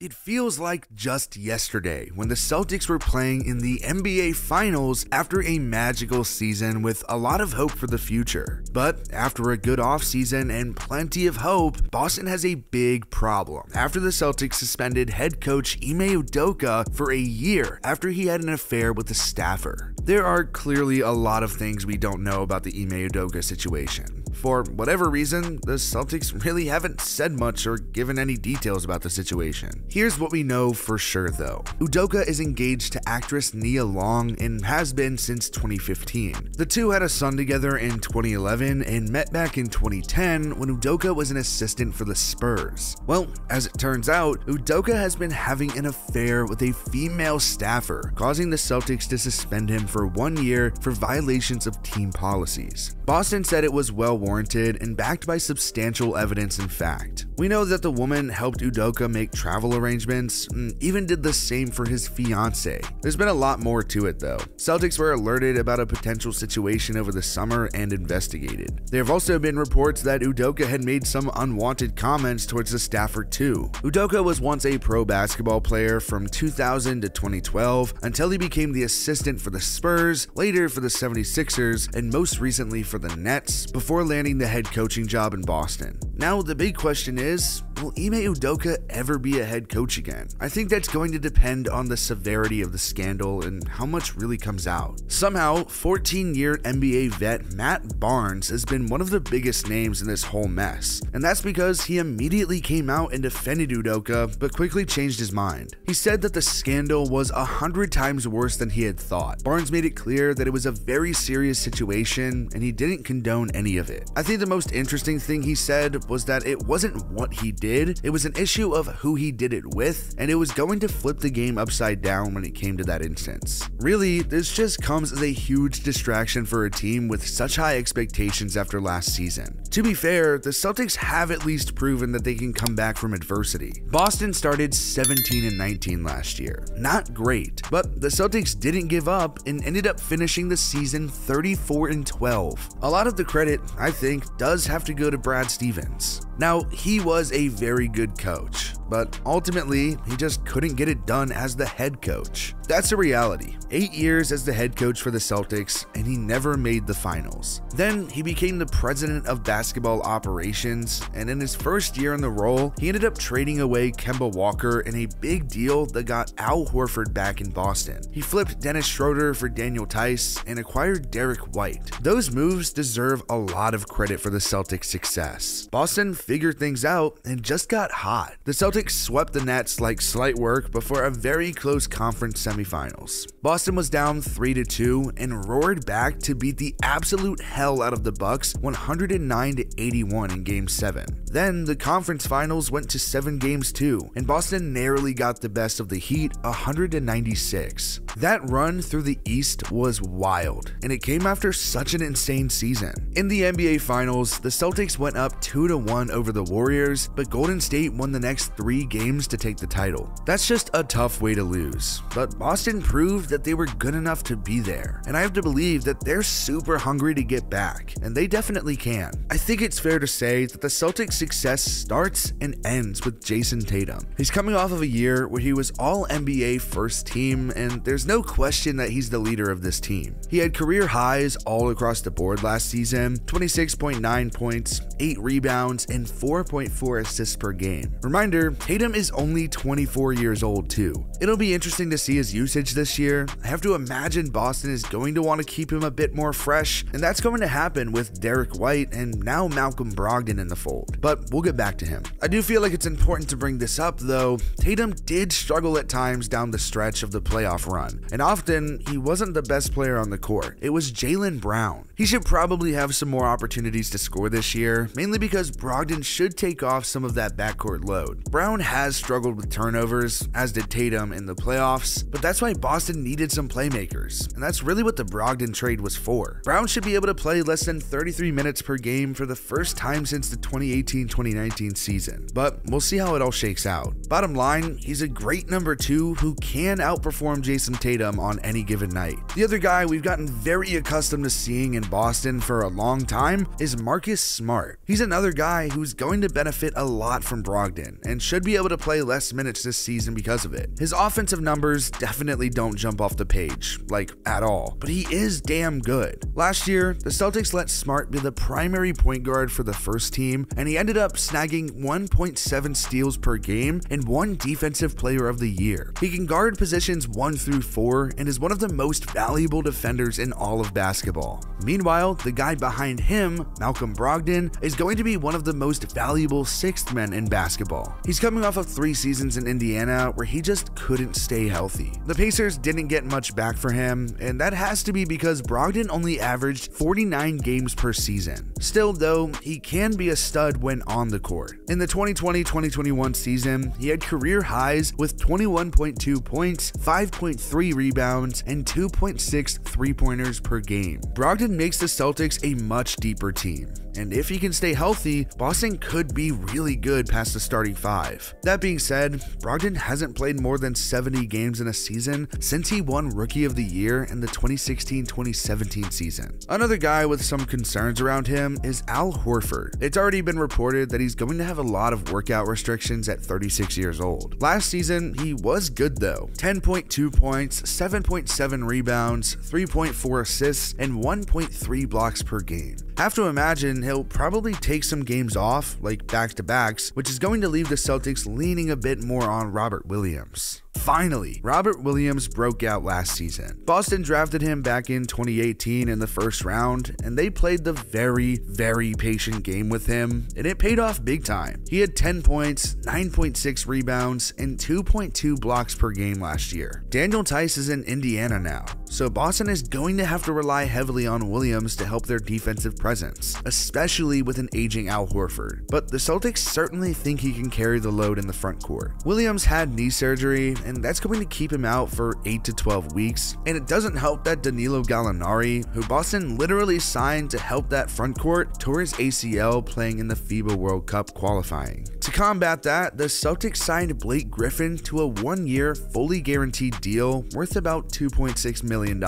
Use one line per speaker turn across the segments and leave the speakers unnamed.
It feels like just yesterday when the Celtics were playing in the NBA Finals after a magical season with a lot of hope for the future. But after a good offseason and plenty of hope, Boston has a big problem after the Celtics suspended head coach Ime Udoka for a year after he had an affair with a staffer. There are clearly a lot of things we don't know about the Ime Udoka situation. For whatever reason, the Celtics really haven't said much or given any details about the situation. Here's what we know for sure though. Udoka is engaged to actress Nia Long and has been since 2015. The two had a son together in 2011 and met back in 2010 when Udoka was an assistant for the Spurs. Well, as it turns out, Udoka has been having an affair with a female staffer, causing the Celtics to suspend him for 1 year for violations of team policies. Boston said it was well warranted and backed by substantial evidence and fact. We know that the woman helped Udoka make travel arrangements and even did the same for his fiance. There's been a lot more to it though. Celtics were alerted about a potential situation over the summer and investigated. There have also been reports that Udoka had made some unwanted comments towards the staffer too. Udoka was once a pro basketball player from 2000 to 2012 until he became the assistant for the Spurs, later for the 76ers, and most recently for the Nets, before landing the head coaching job in Boston. Now the big question is, will Ime Udoka ever be a head coach again? I think that's going to depend on the severity of the scandal and how much really comes out. Somehow, 14-year NBA vet Matt Barnes has been one of the biggest names in this whole mess, and that's because he immediately came out and defended Udoka but quickly changed his mind. He said that the scandal was 100 times worse than he had thought. Barnes made it clear that it was a very serious situation and he didn't condone any of it. I think the most interesting thing he said was that it wasn't what he did, it was an issue of who he did it with, and it was going to flip the game upside down when it came to that instance. Really, this just comes as a huge distraction for a team with such high expectations after last season. To be fair, the Celtics have at least proven that they can come back from adversity. Boston started 17-19 last year. Not great, but the Celtics didn't give up and ended up finishing the season 34-12. A lot of the credit, I think, does have to go to Brad Stevens. Now, he was a very good coach, but ultimately, he just couldn't get it done as the head coach. That's a reality. 8 years as the head coach for the Celtics, and he never made the finals. Then, he became the president of basketball operations, and in his first year in the role, he ended up trading away Kemba Walker in a big deal that got Al Horford back in Boston. He flipped Dennis Schroeder for Daniel Tice and acquired Derek White. Those moves deserve a lot of credit for the Celtics' success. Boston figured things out and just got hot. The Celtics swept the Nets like slight work before a very close conference semifinals. Boston was down 3-2 and roared back to beat the absolute hell out of the Bucks 109-81 in Game 7. Then the conference finals went to 7 games too, and Boston narrowly got the best of the Heat 100-96. That run through the East was wild, and it came after such an insane season. In the NBA Finals, the Celtics went up 2-1 over the Warriors, but Golden State won the next 3 games to take the title. That's just a tough way to lose, but Boston proved that they were good enough to be there, and I have to believe that they're super hungry to get back, and they definitely can. I think it's fair to say that the Celtics' success starts and ends with Jayson Tatum. He's coming off of a year where he was all NBA first team, and there's no question that he's the leader of this team. He had career highs all across the board last season: 26.9 points, 8 rebounds, and 4.4 assists per game. Reminder, Tatum is only 24 years old too. It'll be interesting to see his usage this year. I have to imagine Boston is going to want to keep him a bit more fresh, and that's going to happen with Derek White and now Malcolm Brogdon in the fold. But we'll get back to him. I do feel like it's important to bring this up though. Tatum did struggle at times down the stretch of the playoff run, and often he wasn't the best player on the court. It was Jaylen Brown. He should probably have some more opportunities to score this year, mainly because Brogdon should take off some of that backcourt load. Brown has struggled with turnovers, as did Tatum in the playoffs, but that's why Boston needed some playmakers, and that's really what the Brogdon trade was for. Brown should be able to play less than 33 minutes per game for the first time since the 2018-2019 season, but we'll see how it all shakes out. Bottom line, he's a great number 2 who can outperform Jayson Tatum on any given night. The other guy we've gotten very accustomed to seeing in Boston for a long time is Marcus Smart. He's another guy who's going to benefit a lot from Brogdon and should be able to play less minutes this season because of it. His offensive numbers definitely don't jump off the page, like at all, but he is damn good. Last year, the Celtics let Smart be the primary point guard for the first team, and he ended up snagging 1.7 steals per game and won Defensive Player of the Year. He can guard positions 1 through 4 and is one of the most valuable defenders in all of basketball. Meanwhile, the guy behind him, Malcolm Brogdon, is going to be one of the most valuable sixth men in basketball. He's coming off of 3 seasons in Indiana where he just couldn't stay healthy. The Pacers didn't get much back for him, and that has to be because Brogdon only averaged 49 games per season. Still though, he can be a stud when on the court. In the 2020-2021 season, he had career highs with 21.2 points, 5.3 rebounds, and 2.6 three-pointers per game. Brogdon makes the Celtics a much deeper team, and if he can stay healthy, Boston could be really good past the starting 5. That being said, Brogdon hasn't played more than 70 games in a season since he won Rookie of the Year in the 2016-2017 season. Another guy with some concerns around him is Al Horford. It's already been reported that he's going to have a lot of workout restrictions at 36 years old. Last season, he was good though. 10.2 points, 7.7 rebounds, 3.4 assists, and 1.3 blocks per game. Have to imagine he'll probably take some games off, like back-to-backs, which is going to leave the Celtics leaning a bit more on Robert Williams. Finally, Robert Williams broke out last season. Boston drafted him back in 2018 in the first round, and they played the very patient game with him, and it paid off big time. He had 10 points, 9.6 rebounds, and 2.2 blocks per game last year. Daniel Tice is in Indiana now, so Boston is going to have to rely heavily on Williams to help their defensive presence, especially with an aging Al Horford. But the Celtics certainly think he can carry the load in the front court. Williams had knee surgery, and that's going to keep him out for 8 to 12 weeks, and it doesn't help that Danilo Gallinari, who Boston literally signed to help that front court, tore his ACL playing in the FIBA World Cup qualifying. To combat that, the Celtics signed Blake Griffin to a 1-year, fully guaranteed deal worth about $2.6 million.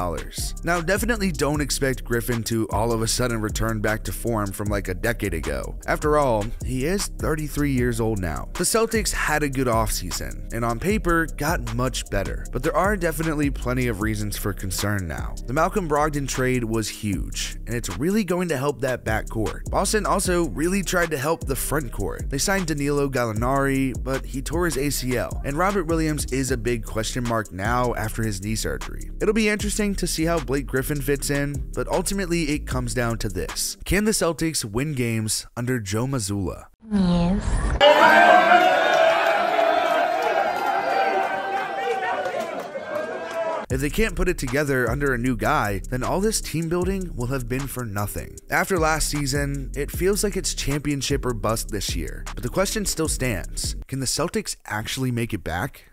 Now, definitely don't expect Griffin to all of a sudden return back to form from like a decade ago. After all, he is 33 years old now. The Celtics had a good offseason, and on paper, got much better, but there are definitely plenty of reasons for concern now. The Malcolm Brogdon trade was huge, and it's really going to help that backcourt. Boston also really tried to help the front court. They signed Danilo Gallinari, but he tore his ACL, and Robert Williams is a big question mark now after his knee surgery. It'll be interesting to see how Blake Griffin fits in, but ultimately it comes down to this. Can the Celtics win games under Joe Mazzulla?
Yes.
If they can't put it together under a new guy, then all this team building will have been for nothing. After last season, it feels like it's championship or bust this year, but the question still stands. Can the Celtics actually make it back?